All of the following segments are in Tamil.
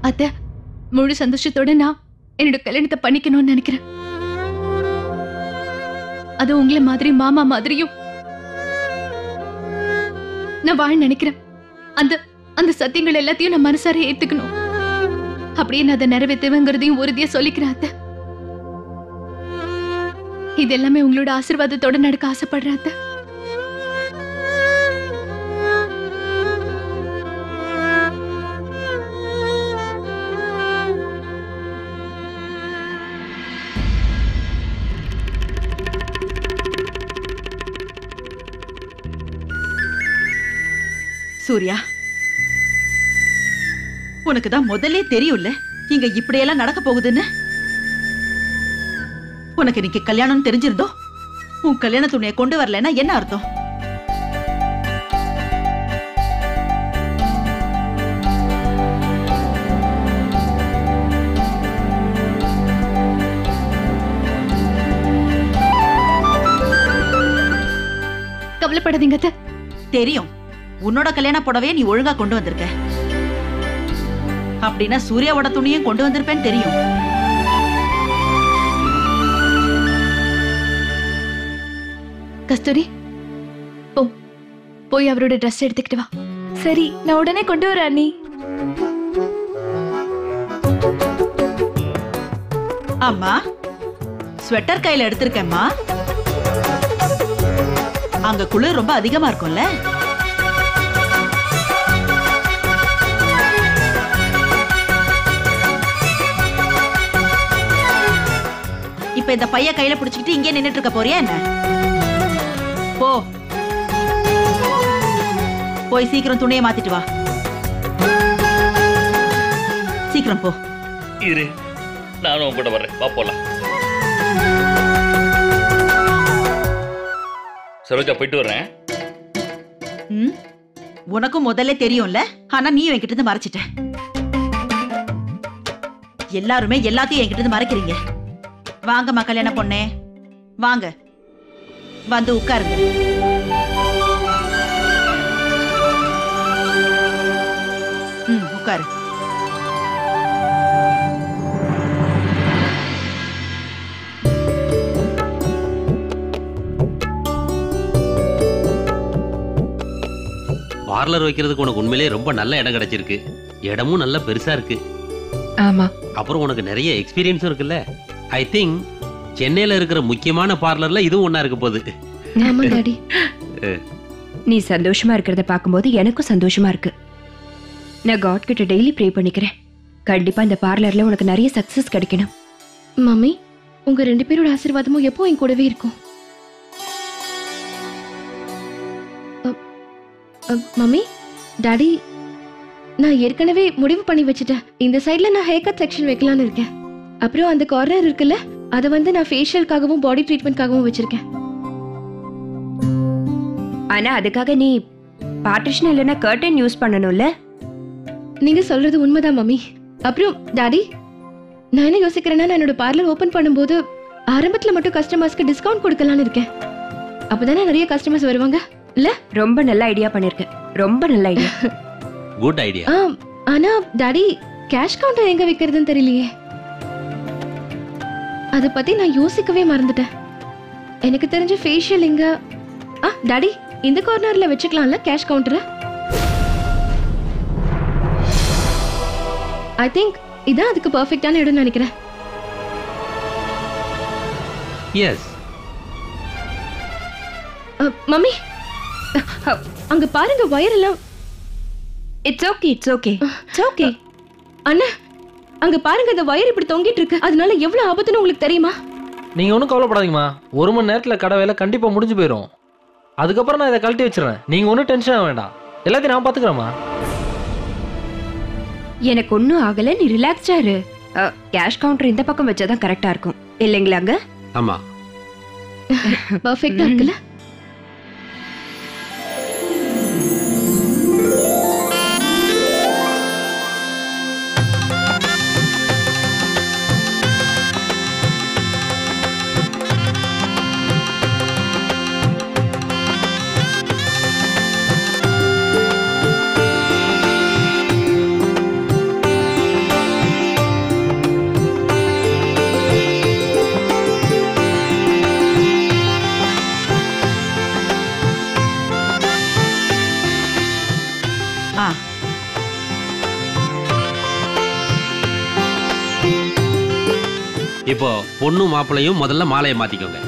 அத்தை, முழு சந்தோஷத்தோட நான் என்னோட கல்யாணத்தை பண்ணிக்கணும்னு நினைக்கிறேன். அது உங்களை மாதிரி மாமா மாதிரியும் நான் வாழ நினைக்கிறேன். அந்த அந்த சத்தியங்கள் எல்லாத்தையும் நான் மனசார ஏத்துக்கணும். அப்படியே நான் அதை நிறைவேற்றுவேங்கிறதையும் உறுதியா சொல்லிக்கிறேன் அத்தை. இது எல்லாமே உங்களோட ஆசீர்வாதத்தோட நடக்க ஆசைப்படுறேன் அத்தை. சூர்யா, உனக்கு தான் முதல்ல தெரியும்ல இங்க இப்படியெல்லாம் நடக்க போகுதுன்னு. உனக்கு இன்னைக்கு கல்யாணம் தெரிஞ்சிருந்தோ உன் கல்யாண துணியை கொண்டு வரலன்னா என்ன அர்த்தம்? கவலைப்படாதீங்க அத்தை. தெரியும், உன்னோட கல்யாண புடவையை நீ ஒழுங்கா கொண்டு வந்திருக்க. அப்படின்னா சூர்யாவோட துணியும் கொண்டு வந்திருப்பேன்னு தெரியும். கஸ்தூரி, போய் அவரோட ட்ரெஸ் எடுத்துக்கிட்டு வா. சரி, நான் உடனே கொண்டு வரேன் அண்ணி. அம்மா, ஸ்வெட்டர் கையில எடுத்திருக்கேம்மா. அங்க குளிர் ரொம்ப அதிகமா இருக்கும்ல. இப்ப இந்த பைய கையில பிடிச்சிக்கிட்டு இங்கே நின்னுட்டு இருக்க போறியா என்ன? போ, போய் சீக்கிரம் துணியை மாத்திட்டு வா. சீக்கிரம் போ. இரு, நானும் உன் கூட வர்றேன். வா போலாம். சரோஜா, போயிட்டு வர்றேன். உனக்கும் முதல்ல தெரியும்ல, ஆனா நீ என்கிட்ட இருந்து மறைச்சிட்ட. எல்லாருமே எல்லாத்தையும் என்கிட்ட இருந்து மறைக்கிறீங்க. வாங்கம்மா கல்யாண பொண்ணே, வாங்க வந்து உட்காருங்க. உட்காரு. பார்லர் வைக்கிறதுக்கு உனக்கு உண்மையிலேயே ரொம்ப நல்ல இடம் கிடைச்சிருக்கு. இடமும் நல்ல பெருசா இருக்கு. ஆமா, அப்புறம் உனக்கு நிறைய எக்ஸ்பீரியன்ஸும் இருக்குல்ல. ஐ திங்க் சென்னையில இருக்கிற முக்கியமான பார்லர்ல இதுவும் ஒண்ணா இருக்க போகுது. ஆமா டாடி. நீ சந்தோஷமா இருக்கிறத பார்க்கும்போது எனக்கும் சந்தோஷமா இருக்கு. நான் காட் கிட்ட டெய்லி ப்ரே பண்ணிக்கிறேன். கண்டிப்பா இந்த பார்லர்ல உனக்கு நிறைய சக்சஸ் கிடைக்கணும். மம்மி, உங்க 2 பேரோட ஆசீர்வாதமும் எப்போ என் கூடவே இருக்கும். மம்மி, டாடி, நான் ஏற்கனவே முடிவு பண்ணி வச்சுட்டேன். இந்த சைடுல நான் ஹேர் கட் செக்ஷன் வைக்கலாம்னு இருக்கேன். அப்புறம் அந்த கார்னர் இருக்குல்ல, அதை நான் ஃபேஷியலுக்காகவும் பாடி ட்ரீட்மெண்ட்காகவும் வச்சிருக்கேன். ஆனா அதுக்காக நீ பார்ட்டிஷன் இல்லைன்னா கர்டன் யூஸ் பண்ணணும்ல. நீங்க சொல்றது உண்மைதான் மம்மி. அப்புறம் டாடி, நான் என்ன யோசிக்கிறேன்னா, நான் என்னோட பார்லர் ஓபன் பண்ணும்போது ஆரம்பத்துல மட்டும் கஸ்டமர்ஸ்க்கு டிஸ்கவுண்ட் கொடுக்கலாம்னு இருக்கேன். அப்பதானே நிறைய கஸ்டமர்ஸ் வருவாங்க இல்ல? ரொம்ப நல்ல ஐடியா பண்ணிருக்க. ரொம்ப நல்ல ஐடியா. Good idea. ஆனா டாடி, கேஷ் கவுண்டர் எங்க வைக்கிறதுன்னு தெரியலையே. அத பத்தி நான் யோசிக்கவே மறந்துட்டேன். எனக்கு தெரிஞ்ச ஃபேஷியல் இங்க டாடி இந்த கார்னர்ல வச்சுக்கலாம்ல கேஷ் கவுண்டர். ஐ திங்க் இதான் அதுக்கு பெர்ஃபெக்ட்டான இடம்னு நினைக்கிறேன். எஸ். மம்மி, அங்க பாருங்க, வயர் எல்லாம். It's okay, it's okay, it's okay. அண்ணா, அங்க பாருங்க, அந்த வயர் இப்படி தொங்கிட்டு இருக்கு. அதனால எவ்வளவு ஆபத்துன்னு உங்களுக்கு தெரியுமா? நீங்க ஒன்றும் கவலைப்படாதீங்கம்மா. 1 மணி நேரத்துல கடை வேலை கண்டிப்பா முடிஞ்சு போயிடும். அதுக்கப்புறம் நான் இதை கழட்டி வச்சிடறேன். நீங்க ஒன்றும் டென்ஷன் ஆக வேண்டாம். எல்லாத்தையும் நான் பாத்துக்கிறேம்மா. எனக்கு ஒன்றும் ஆகல, நீ ரிலாக்ஸ்டா இரு. கேஷ் கவுண்டர் இந்த பக்கம் வச்சாதான் கரெக்டா இருக்கும் இல்லைங்களாங்க? ஆமா, பெர்ஃபெக்ட்டா இருக்குல்ல? இப்போ பொண்ணும் மாப்பிள்ளையும் முதல்ல மாலையை மாத்திக்கோங்க.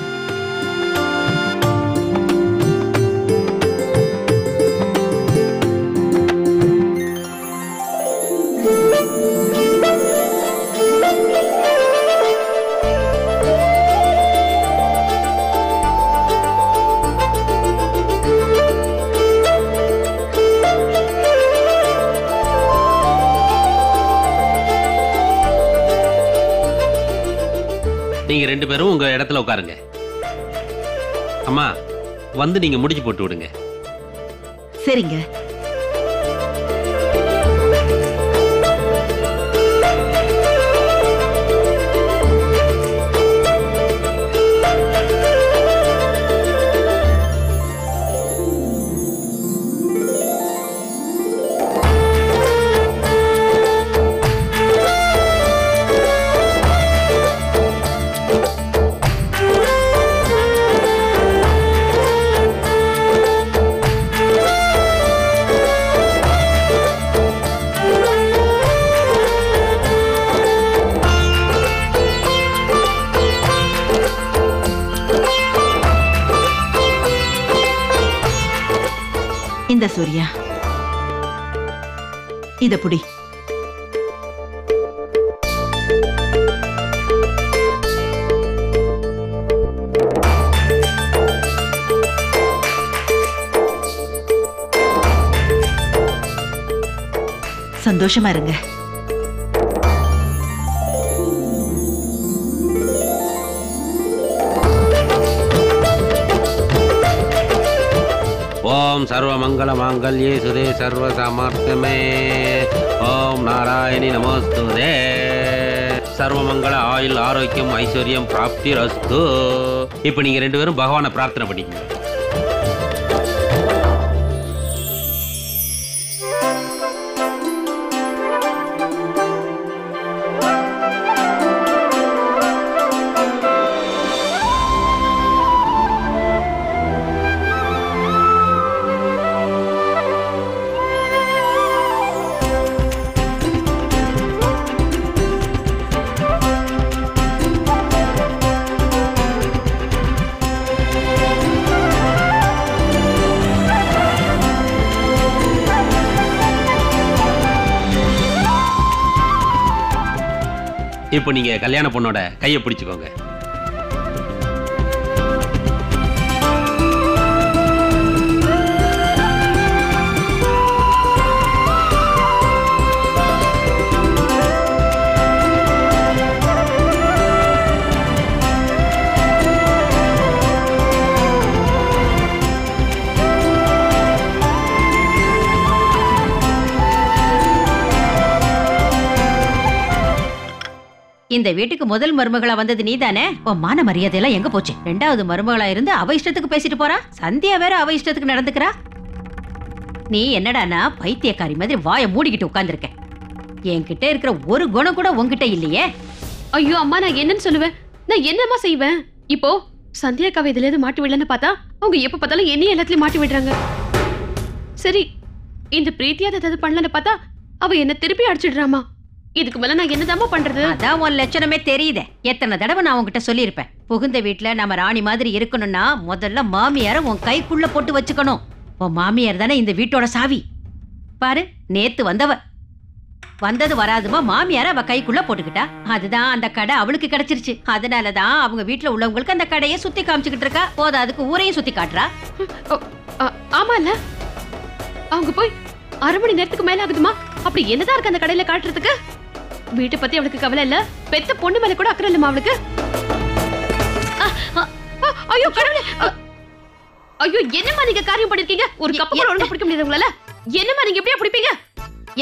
நீங்க 2 பேரும் உங்க இடத்துல உட்காருங்க. அம்மா வந்து நீங்க முடிச்சு போட்டு விடுங்க. சரிங்க. இந்த சூர்யா, இத புடி. சந்தோஷமா இருங்க. ஓம் சர்வ மங்கள மாங்கல்யே சுதே சர்வ சமர்த்தமே. ஓம் நாராயணி நமஸ்துதே. சர்வ மங்கள ஆயுள் ஆரோக்கியம் ஐஸ்வர்யம் பிராப்தி ரஸ்து. இப்போ நீங்க 2 பேரும் பகவானை பிரார்த்தனை பண்ணிக்கங்க. இப்போ நீங்க கல்யாண பொண்ணோட கையை பிடிச்சுக்கோங்க. இந்த வீட்டுக்கு முதல் மருமகளா வந்தது நீதானே? உன் மான மரியாதை எல்லாம் எங்க போச்சு? 2வது மருமகளா இருந்து அவ இஷ்டத்துக்கு பேசிட்டு போறா. சந்தியா வேற அவ இஷ்டத்துக்கு நடந்துக்கிறா. நீ என்னடானா பைத்தியக்காரி மாதிரி வாயை மூடிக்கிட்டு உட்கார்ந்திருக்க. என்கிட்ட இருக்கிற ஒரு குணம் கூட உன்கிட்ட இல்லையே. ஐயோ அம்மா, நான் என்னன்னு சொல்லுவேன்? நான் என்னம்மா செய்வேன்? இப்போ சந்தியாக்காவை இதுல இருந்து மாட்டி விடலன்னு பார்த்தா அவங்க எப்ப பார்த்தாலும் என்னையும் எல்லாத்துலயும் மாட்டி விடுறாங்க. சரி, இந்த பிரீத்தியா ஏதாவது பண்ணலன்னு பார்த்தா அவ என்ன திருப்பி அடிச்சிடுறாமா. இதுக்கு மேல நான் என்னதாம்மா பண்றது? அதான் உன் லட்சணமே தெரியுதே. எத்தனை தடவை நான் உன்கிட்ட சொல்லியிருப்பேன், புகுந்த வீட்டுல நம்ம ராணி மாதிரி இருக்கணும்னா முதல்ல மாமியார உன் கைக்குள்ள போட்டு வச்சுக்கணும். உன் மாமியார் தானே இந்த வீட்டோட சாவி. பாரு, நேத்து வந்தது வராதுமா மாமியார அவ கைக்குள்ள போட்டுக்கிட்டா. அதுதான் அந்த கடை அவளுக்கு கிடைச்சிருச்சு. அதனாலதான் அவங்க வீட்டுல உள்ளவங்களுக்கு அந்த கடையை சுத்தி காமிச்சுக்கிட்டு இருக்கா. போதாதுக்கு ஊரையும் சுத்தி காட்டுறா. ஆமா இல்ல, அவங்க போய் 1/2 மணி நேரத்துக்கு மேல ஆகுதுமா. அப்படி என்னதான் இருக்கு அந்த கடையில காட்டுறதுக்கு? வீட்டை பத்தி அவளுக்கு கவலை இல்ல, பெத்த பொண்ணு மேல கூட அக்கறை இல்லமா அவளுக்கு. ஐயோ கடவுளே, ஐயோ என்னம்மா நீங்க காரியம் பண்ணிருக்கீங்க? ஒரு கப்பு கூட ஒழுங்கா பிடிக்க முடியாது உங்களால. என்னம்மா நீங்க எப்படியா பிடிப்பீங்க?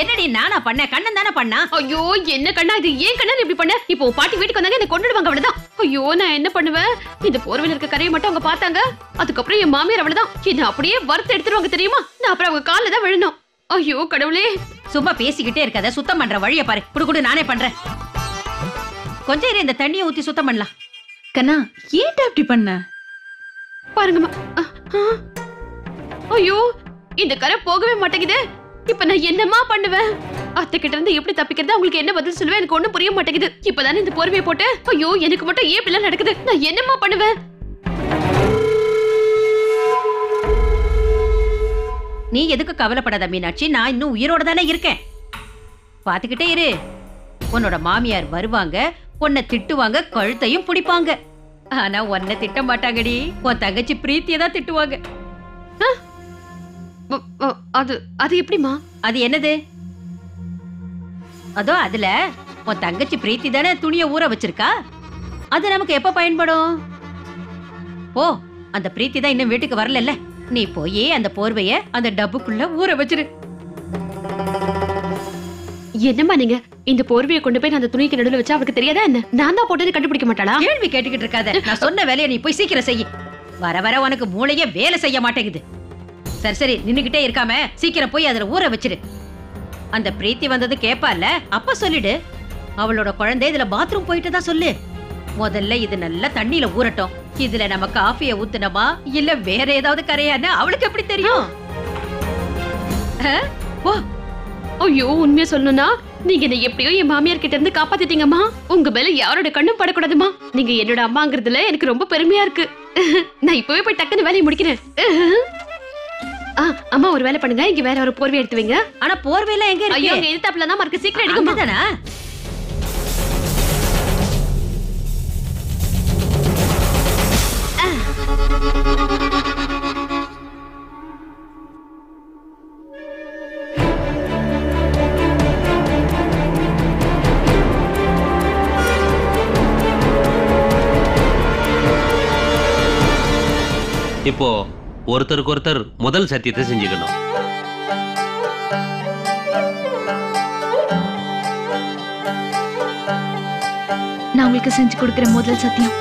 என்னடி நானா பண்ண? கண்ணன் தானே பண்ணா. ஐயோ என்ன கண்ணா இது? ஏன் கண்ணா இப்படி பண்ண? இப்போ பாட்டி வீட்டுக்கு வந்தாங்க, என்ன கொண்டுடுவாங்க அவ்வளவுதான். ஐயோ நான் என்ன பண்ணுவேன்? இந்த போர்வையில இருக்க கரையை மட்டும் அவங்க பார்த்தாங்க, அதுக்கப்புறம் என் மாமியார் அவ்வளவுதான் என்ன அப்படியே வறுத்து எடுத்துருவாங்க தெரியுமா? நான் அப்புறம் அவங்க காலில் தான் விழணும். ஐயோ கடவுளே. சும்மா பேசிக்கிட்டே இருக்காத, சுத்தம் பண்ற வழிய பாரு. குடு நானே பண்றேன். கொஞ்சம் இரு, இந்த தண்ணியை ஊத்தி சுத்தம் பண்ணலாம். கண்ணா, ஏன்டா அப்படி பண்ண? பாருங்கம்மா. ஐயோ இந்த கரை போகவே மாட்டேங்குது. இப்ப நான் என்னம்மா பண்ணுவேன்? அத்தை கிட்ட இருந்து எப்படி தப்பிக்கிறது, அவங்களுக்கு என்ன பதில் சொல்லுவேன் எனக்கு ஒண்ணும் புரிய மாட்டேங்குது. இப்பதானே இந்த போர்வையை போட்டு, ஐயோ எனக்கு மட்டும் ஏன் இப்படி நடக்குது, நான் என்னம்மா பண்ணுவேன்? நீ எதுக்கு கவலைப்படாத மீனாட்சி, நான் இன்னும் உயிரோட தானே இருக்கேன். பாத்துக்கிட்டே இரு. உன்னோட மாமியார் வருவாங்க, உன்னை திட்டுவாங்க, கழுத்தையும் பிடிப்பாங்க. ஆனா உன்னை திட்ட மாட்டாங்கடி, உன் தங்கச்சி பிரீத்தியை தான் திட்டுவாங்க. அது அது எப்படிமா? அது என்னது? அதோ அதுல உன் தங்கச்சி பிரீத்தி தானே துணியை ஊற வச்சிருக்கா. அது நமக்கு எப்ப பயன்படும்? ஓ, அந்த பிரீத்தி தான் இன்னும் வீட்டுக்கு வரல. நீ போய் அந்த போர்வைய அந்த டப்புக்குள்ள ஊற வச்சிரு. என்னம்மா நீங்க இந்த போர்வையை கொண்டு போய் அந்த துணிக்கு நடுவுல வச்சா அவருக்கு தெரியாதா என்ன? நான் தான் போட்டது கண்டுபிடிக்க மாட்டாளா? கேள்வி கேட்டுக்கிட்டு இருக்காத. நான் சொன்ன வேலையை நீ போய் சீக்கிரம் செய். வர வர உனக்கு மூளையே வேலை செய்ய மாட்டேங்குது. சரி சரி, நின்னுகிட்டே இருக்காம சீக்கிரம் போய் அதுல ஊற வச்சிரு. அந்த பிரீத்தி வந்தது கேப்பால, அப்ப சொல்லிடு. அவளோட குழந்தை இதுல பாத்ரூம் போயிட்டு தான் சொல்லு. முதல்ல இது நல்லா தண்ணியில ஊறட்டும். இதுல நம்ம காஃபியை ஊத்துனமா இல்ல வேற ஏதாவது கரையான்னு அவளுக்கு எப்படி தெரியும்? ஓ, ஐயோ உண்மையா சொல்லணும்னா நீங்க என்ன எப்படியோ என் மாமியார் கிட்ட இருந்து காப்பாத்திட்டீங்கம்மா. உங்க மேல யாரோட கண்ணும் படக்கூடாதுமா. நீங்க என்னோட அம்மாங்கிறதுல எனக்கு ரொம்ப பெருமையா இருக்கு. நான் இப்பவே போய் டக்குன்னு வேலையை முடிக்கிறேன். அம்மா ஒரு வேலை பண்ணுங்க, இங்க வேற ஒரு போர்வை எடுத்து வைங்க. ஆனா போர்வையில எங்க இருக்கு? ஐயோ எதிர்த்தாப்புல தான் இருக்கு, சீக்கிரம் எடுங்க. தானா? இப்போ ஒருத்தருக்கு ஒருத்தர் முதல் சத்தியத்தை செஞ்சுக்கணும். நான் உங்களுக்கு செஞ்சு கொடுக்கிற முதல் சத்தியம்,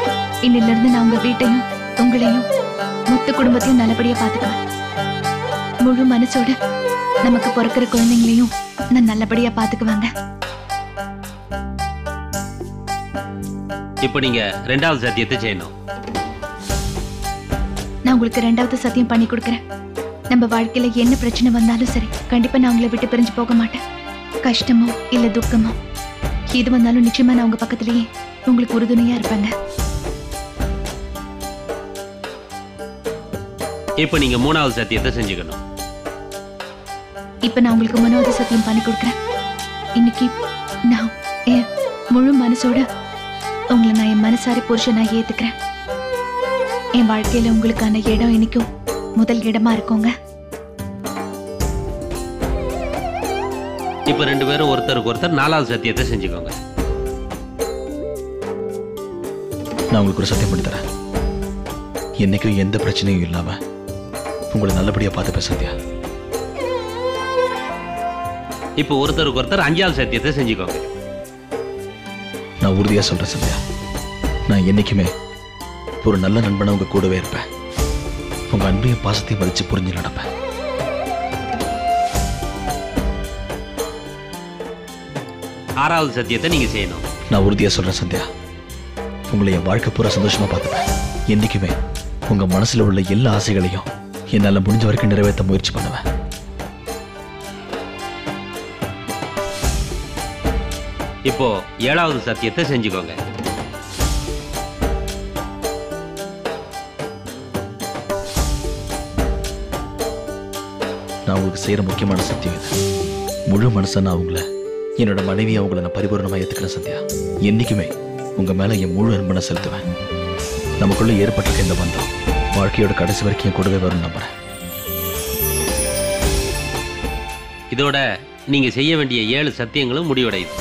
இன்னில இருந்து நான் உங்க வீட்டையும் உங்களையும் மொத்த குடும்பத்தையும் நல்லபடியா பாத்துக்குவேன். முழு மனசோட நமக்கு பிறக்கிற குழந்தைங்களையும் நான் நல்லபடியா பாத்துக்குவாங்க. இப்போ நீங்க ரெண்டாவது சத்தியத்தை செய்யணும். நான் உங்களுக்கு ரெண்டாவது சத்தியம் பண்ணி கொடுக்கறேன். நம்ம வாழ்க்கையில என்ன பிரச்சனை வந்தாலும் சரி, கண்டிப்பா நான் உங்களை விட்டு பிரிஞ்சு போக மாட்டேன். கஷ்டமோ இல்ல துக்கமோ எது வந்தாலும் நிச்சயமா நான் உங்க பக்கத்திலேயே உங்களுக்கு உறுதுணையா இருப்பேங்க. இப்போ நீங்க மூணாவது சத்தியத்தை செஞ்சுக்கணும். இப்ப நான் உங்களுக்கு மூணாவது சத்தியம் பண்ணி கொடுக்கறேன். இன்னைக்கு நான் என் முழு மனசோட உங்களை நான் என் மனசாரி புருஷனா ஏத்துக்கிறேன். என் வாழ்க்கையில உங்களுக்கான இடம் இன்னைக்கும் முதல் இடமா இருக்குங்க. இப்ப ரெண்டு பேரும் ஒருத்தருக்கு ஒருத்தர் நாலாவது சத்தியத்தை செஞ்சுக்கோங்க. நான் உங்களுக்கு ஒரு சத்தியம் பண்ணி தரேன். என்னைக்கும் எந்த பிரச்சனையும் இல்லாம உங்களை நல்லபடியா பார்த்துப்பேன் சத்யா. இப்ப ஒருத்தருக்கு ஒருத்தர் அஞ்சாவது சத்தியத்தை செஞ்சுக்கோங்க. நான் உறுதியா சொல்றேன் சத்யா, நான் என்னைக்குமே ஒரு நல்ல நண்பனை உங்க கூடவே இருப்பேன். உங்க அன்பையும் பாசத்தையும் மதிச்சு புரிஞ்சு நடப்பேன். ஆறாவது சத்தியத்தை நீங்க செய்யணும். நான் உறுதியா சொல்றேன் சத்யா, உங்களை என் வாழ்க்கை பூரா சந்தோஷமா பார்த்துப்பேன். என்னைக்குமே உங்க மனசுல உள்ள எல்லா ஆசைகளையும் என்னால முடிஞ்ச வரைக்கும் நிறைவேற்ற முயற்சி பண்ணுவேன். இப்போ ஏழாவது சத்தியத்தை செஞ்சுக்கோங்க. நான் உங்களுக்கு செய்யற முக்கியமான சத்தியம் இது. முழு மனசா நான் உங்களை என்னோட மனைவியை உங்களை நான் பரிபூர்ணமா ஏத்துக்கிறேன் சத்யா. என்னைக்குமே உங்க மேல என் முழு அன்பனை செலுத்துவேன். நமக்குள்ள ஏற்பட்டிருக்க இந்த பந்தம் வாழ்க்கையோட கடைசி வரைக்கும் என் கூடவே வரும் நம்புறேன். இதோட நீங்க செய்ய வேண்டிய 7 சத்தியங்களும் முடிவடையுது.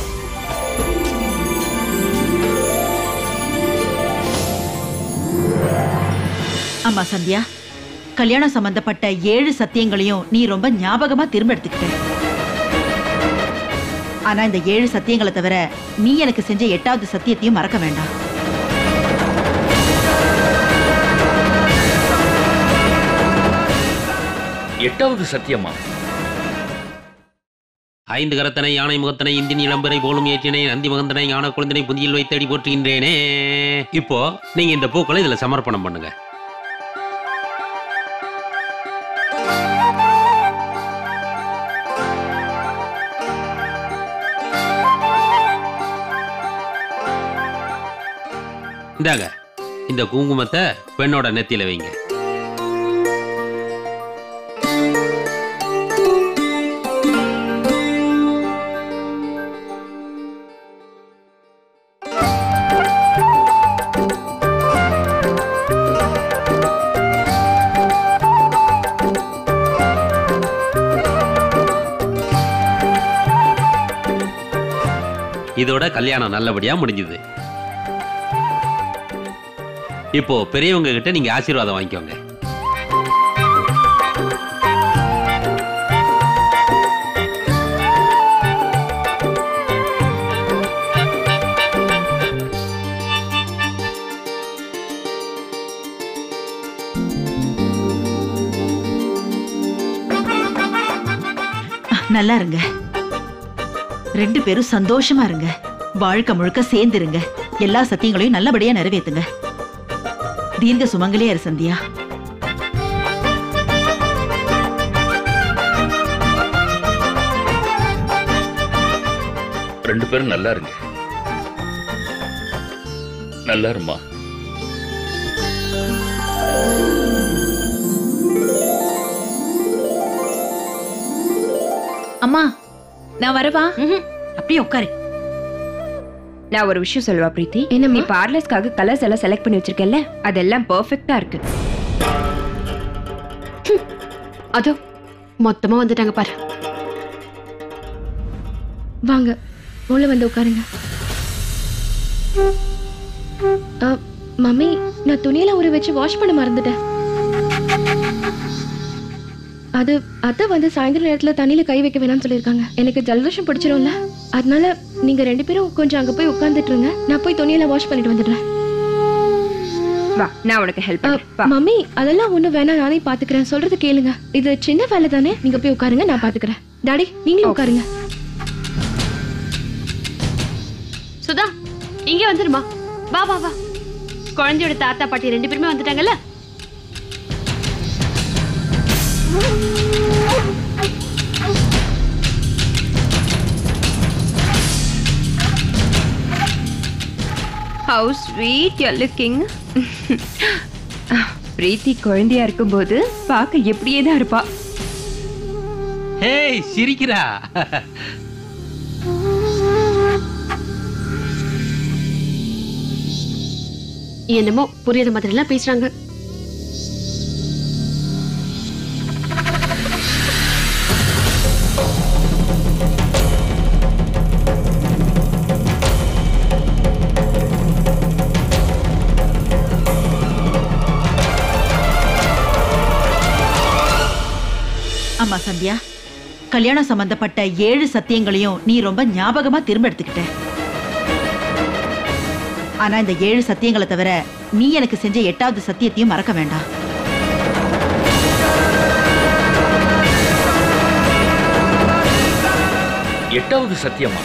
ஆமா சந்தியா, கல்யாணம் சம்பந்தப்பட்ட 7 சத்தியங்களையும் நீ ரொம்ப ஞாபகமா திரும்ப எடுத்துக்கிட்ட. ஆனா இந்த 7 சத்தியங்களை தவிர நீ எனக்கு செஞ்ச 8வது சத்தியத்தையும் மறக்க வேண்டாம். எட்டாவது சத்தியமா? 5 கரத்தனை யானை முகத்தனை இந்தின் இளம்பரை போலும் ஏற்றினை நந்தி மகந்தனை ஞான குழந்தனை புதியில் வைத்தடி போற்றுகின்றேனே. இப்போ நீங்க இந்த பூக்களை இதுல சமர்ப்பணம் பண்ணுங்க. இந்தாங்க, இந்த குங்குமத்தை பெண்ணோட நெத்தியில வைங்க. இதோட கல்யாணம் நல்லபடியா முடிஞ்சது. இப்போ பெரியவங்க கிட்ட நீங்க ஆசீர்வாதம் வாங்கிக்கோங்க. நல்லா இருங்க, 2 பேரும் சந்தோஷமா இருங்க, வாழ்க்கை முழுக்க சேர்ந்துருங்க, எல்லா சத்தியங்களையும் நல்லபடியா நிறைவேத்துங்க. தீர்க்க சுமங்கலே இரு சந்தியா. ரெண்டு பேரும் நல்லா இருங்க. நல்லா இருமா. அம்மா நான் வரவா? அப்படியே உட்காரு. நான் ஒரு விஷயம் சொல்லுவா பிரீத்தி. என்னம்மா? நீ பார்லர்ஸ்க்காக கலர்ஸ் எல்லாம் செலக்ட் பண்ணி வச்சிருக்கல, அதெல்லாம் பெர்ஃபெக்ட்டா இருக்கு. அதோ மொத்தமா வந்துட்டாங்க பாரு. வாங்க உள்ள வந்து உட்காருங்க. மம்மி, நான் துணியில ஊற வச்சு வாஷ் பண்ண மறந்துட்டேன். அது அத்தை வந்து சாயந்தர நேரத்துல தண்ணியில கை வைக்க வேணாம்னு சொல்லியிருக்காங்க. எனக்கு ஜலதோஷம் பிடிச்சிரும்ல, அதனால நீங்க 2 பேரும் கொஞ்சம் அங்க போய் உட்கார்ந்துட்டு இருங்க, நான் போய் துணியில வாஷ் பண்ணிட்டு வந்துடுறேன். வா, நான் உனக்கு ஹெல்ப் பண்றேன். மம்மி, அதெல்லாம் ஒண்ணும் வேணாம், நானே பாத்துக்கிறேன். சொல்றது கேளுங்க, இது சின்ன வேலை தானே, நீங்க போய் உட்காருங்க, நான் பாத்துக்கிறேன். டாடி நீங்களும் உட்காருங்க. சுதா இங்க வந்துருமா. வா வா வா. குழந்தையோட தாத்தா பாட்டி 2 பேருமே வந்துட்டாங்கல்ல. How sweet you're looking. பிரீத்தி குழந்தையா இருக்கும்போது பார்க்க எப்படியே தான் இருப்பா. ஹேய், சிரிக்கிறா. என்னமோ புரியாத மாதிரி எல்லாம் பேசுறாங்க. ஆமா சந்தியா, கல்யாணம் சம்பந்தப்பட்ட 7 சத்தியங்களையும் நீ ரொம்ப ஞாபகமா திரும்ப எடுத்துக்கிட்ட. ஆனா இந்த 7 சத்தியங்களை தவிர நீ எனக்கு செஞ்ச 8வது சத்தியத்தையும் மறக்க வேண்டாம். எட்டாவது சத்தியமா?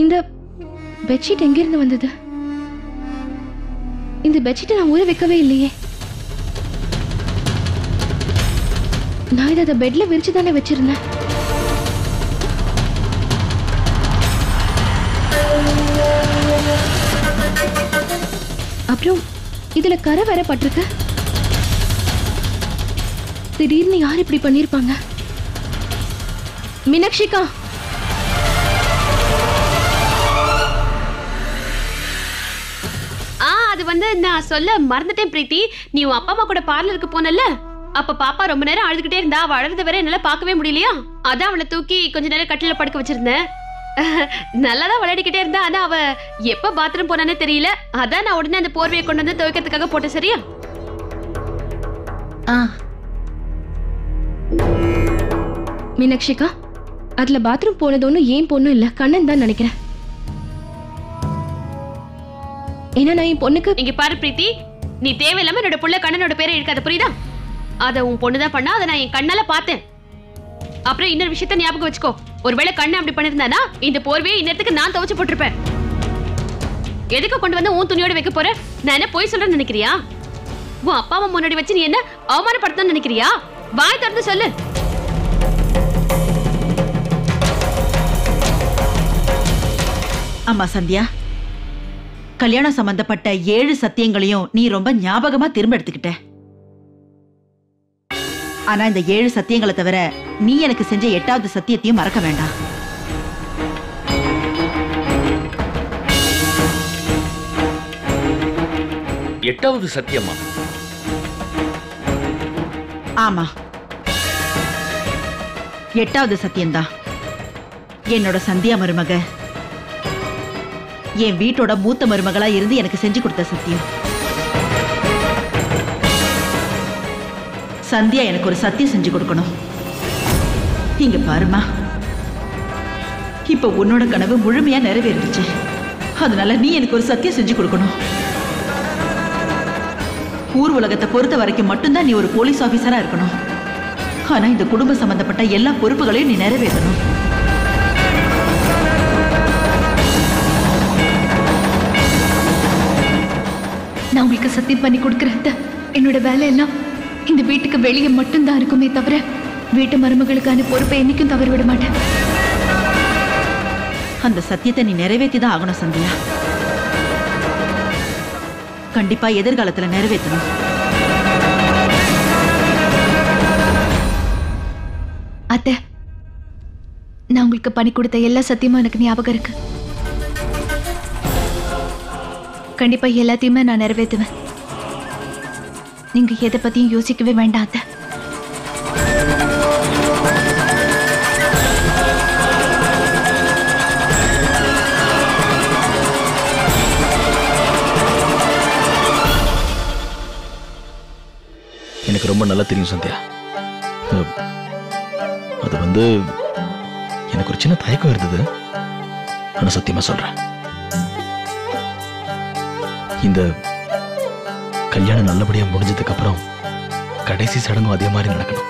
இந்த பெட்ஷீட் எங்க இருந்து வந்தது? இந்த பெட்ஷீட்டை நான் ஊற வைக்கவே இல்லையே. நான் இதை பெட்ல விரிச்சு தானே வச்சிருந்தேன். அப்புறம் இதுல கரை வேற பட்டிருக்கு. திடீர்னு யார் இப்படி பண்ணிருப்பாங்க? மீனாட்சிக்கா, அது வந்து நான் சொல்ல மறந்துட்டேன் பிரீத்தி. நீ உன் அப்பா அம்மா கூட பார்லருக்கு போனல, அப்ப பாப்பா ரொம்ப நேரம் அழுதுகிட்டே இருந்தா. அவ அழுது வரை என்னால பார்க்கவே முடியலையா, அதான் அவளை தூக்கி கொஞ்ச நேரம் கட்டில படுக்க வச்சிருந்தேன். நல்லாதான் விளையாடிக்கிட்டே இருந்தா. ஆனா அவ எப்ப பாத்ரூம் போனானே தெரியல. அதான் நான் உடனே அந்த போர்வையை கொண்டு வந்து துவைக்கிறதுக்காக போட்டேன். சரியா? மீனாட்சிக்கா, அதுல பாத்ரூம் போனது ஒன்னும் ஏன் பொண்ணும் இல்ல, கண்ணன் தான் நினைக்கிறேன். ஏன்னா நான் என் பொண்ணுக்கு. இங்க பாரு பிரீத்தி, நீ தேவையில்லாம என்னோட புள்ள கண்ணனோட பேரை இழுக்காத, புரியுதா? அத உன் பொண்ணுதான் பண்ணா, அதை நான் என் கண்ணால பார்த்தேன். அப்புறம் இன்னொரு விஷயத்த ஞாபகம் வச்சுக்கோ, ஒருவேளை கண்ணு அப்படி பண்ணிருந்தானா இந்த போர்வையை இன்னத்துக்கு நான் துவைச்சு போட்டிருப்பேன். எதுக்கு கொண்டு வந்து உன் துணியோட வைக்க போற? நான் என்ன போய் சொல்றேன்னு நினைக்கிறியா? உன் அப்பா அம்மா முன்னாடி வச்சு நீ என்ன அவமானப்படுத்தணும்னு நினைக்கிறியா? வாய் திறந்து சொல்லு. அம்மா சந்தியா, கல்யாணம் சம்பந்தப்பட்ட 7 சத்தியங்களையும் நீ ரொம்ப ஞாபகமா திரும்ப எடுத்துக்கிட்ட. ஆனா இந்த 7 சத்தியங்களை தவிர நீ எனக்கு செஞ்ச 8வது சத்தியத்தையும் மறக்க வேண்டாம். எட்டாவது சத்தியமா? ஆமா, 8வது சத்தியம்தான். என்னோட சந்தியா மருமக என் வீட்டோட மூத்த மருமகளா இருந்து எனக்கு செஞ்சு கொடுத்த சத்தியம். சந்தியா எனக்கு ஒரு சத்தியம் செஞ்சு கொடுக்கணும். இங்க பாருமா, இப்ப உன்னோட கனவு முழுமையா நிறைவேறிடுச்சு. அதனால நீ எனக்கு ஒரு சத்தியம் செஞ்சு கொடுக்கணும். ஊர் உலகத்தை பொறுத்த வரைக்கும் மட்டும்தான் நீ ஒரு போலீஸ் ஆபீசரா இருக்கணும். ஆனா இந்த குடும்ப சம்பந்தப்பட்ட எல்லா பொறுப்புகளையும் நீ நிறைவேற்றணும். நான் உங்களுக்கு சத்தியம் பண்ணி கொடுக்குறேன். என்னோட வேலையெல்லாம் இந்த வீட்டுக்கு வெளியே மட்டும்தான் இருக்குமே தவிர வீட்டு மருமகளுக்கான பொறுப்பை என்னைக்கும் தவற விட மாட்டேன். அந்த சத்தியத்தை நீ நிறைவேற்றி தான் ஆகணும் சந்தியா. கண்டிப்பா எதிர்காலத்துல நிறைவேற்றணும். அத்தை, நான் உங்களுக்கு பண்ணி கொடுத்த எல்லா சத்தியமும் எனக்கு ஞாபகம் இருக்கு. கண்டிப்பா எல்லாத்தையுமே நான் நிறைவேற்றுவேன். நீங்க எதை பத்தியும் யோசிக்கவே வேண்டாம் அத்தை. எனக்கு ரொம்ப நல்லா தெரியும் சந்தியா. அது எனக்கு ஒரு சின்ன தயக்கம் இருந்தது. ஆனா சத்தியமா சொல்றேன், இந்த கல்யாணம் நல்லபடியா முடிஞ்சதுக்கு அப்புறம் கடைசி சடங்கும் அதே மாதிரி நடக்கணும்.